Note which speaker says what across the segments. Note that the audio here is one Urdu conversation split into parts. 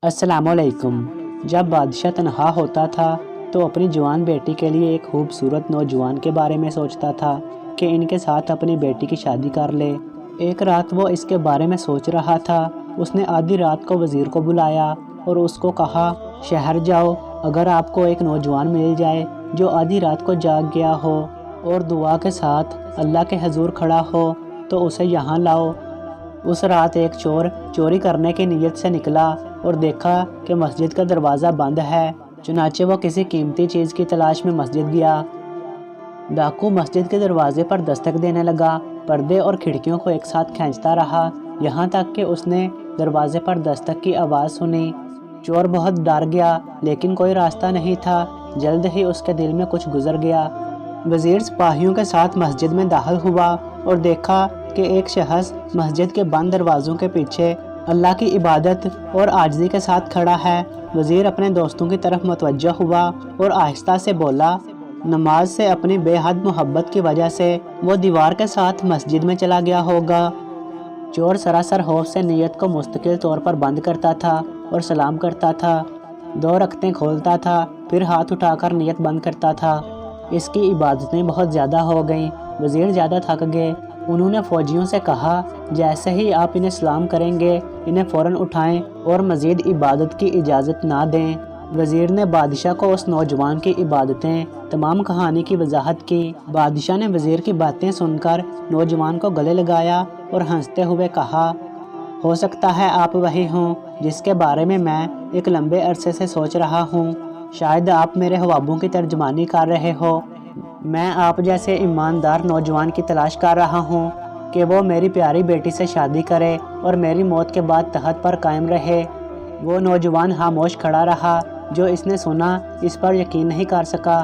Speaker 1: السلام علیکم۔ جب بادشاہ تنہا ہوتا تھا تو اپنی جوان بیٹی کے لیے ایک خوبصورت نوجوان کے بارے میں سوچتا تھا کہ ان کے ساتھ اپنی بیٹی کی شادی کر لے۔ ایک رات وہ اس کے بارے میں سوچ رہا تھا۔ اس نے آدھی رات کو وزیر کو بلایا اور اس کو کہا، شہر جاؤ، اگر آپ کو ایک نوجوان مل جائے جو آدھی رات کو جاگ گیا ہو اور دعا کے ساتھ اللہ کے حضور کھڑا ہو تو اسے یہاں لاؤ۔ اس رات ایک چور چوری کرنے کی نیت سے نکلا اور دیکھا کہ مسجد کا دروازہ بند ہے۔ چنانچہ وہ کسی قیمتی چیز کی تلاش میں مسجد گیا۔ ڈاکو مسجد کے دروازے پر دستک دینے لگا، پردے اور کھڑکیوں کو ایک ساتھ کھینچتا رہا، یہاں تک کہ اس نے دروازے پر دستک کی آواز سنی۔ چور بہت ڈر گیا، لیکن کوئی راستہ نہیں تھا۔ جلد ہی اس کے دل میں کچھ گزر گیا۔ وزیر سپاہیوں کے ساتھ مسجد میں داخل ہوا اور دیکھا کہ ایک شخص مسجد کے بند دروازوں کے پیچھے اللہ کی عبادت اور عاجزی کے ساتھ کھڑا ہے۔ وزیر اپنے دوستوں کی طرف متوجہ ہوا اور آہستہ سے بولا، نماز سے اپنی بے حد محبت کی وجہ سے وہ دیوار کے ساتھ مسجد میں چلا گیا ہوگا۔ چور سراسر خوف سے نیت کو مستقل طور پر بند کرتا تھا اور سلام کرتا تھا، 2 رکعتیں کھولتا تھا، پھر ہاتھ اٹھا کر نیت بند کرتا تھا۔ اس کی عبادتیں بہت زیادہ ہو گئیں، وزیر زیادہ تھک گئے۔ انہوں نے فوجیوں سے کہا، جیسے ہی آپ انہیں سلام کریں گے انہیں فوراً اٹھائیں اور مزید عبادت کی اجازت نہ دیں۔ وزیر نے بادشاہ کو اس نوجوان کی عبادتیں، تمام کہانی کی وضاحت کی۔ بادشاہ نے وزیر کی باتیں سن کر نوجوان کو گلے لگایا اور ہنستے ہوئے کہا، ہو سکتا ہے آپ وہی ہوں جس کے بارے میں ایک لمبے عرصے سے سوچ رہا ہوں۔ شاید آپ میرے خوابوں کی ترجمانی کر رہے ہو۔ میں آپ جیسے ایماندار نوجوان کی تلاش کر رہا ہوں کہ وہ میری پیاری بیٹی سے شادی کرے اور میری موت کے بعد تخت پر قائم رہے۔ وہ نوجوان خاموش کھڑا رہا۔ جو اس نے سنا اس پر یقین نہیں کر سکا۔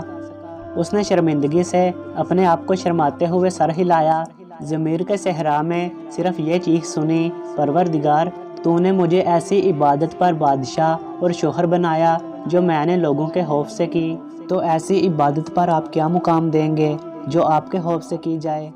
Speaker 1: اس نے شرمندگی سے اپنے آپ کو شرماتے ہوئے سر ہلایا۔ ضمیر کے صحرا میں صرف یہ چیخ سنی، پروردگار، تو نے مجھے ایسی عبادت پر بادشاہ اور شوہر بنایا جو میں نے لوگوں کے خوف سے کی، تو ایسی عبادت پر آپ کیا مقام دیں گے جو آپ کے خوف سے کی جائے۔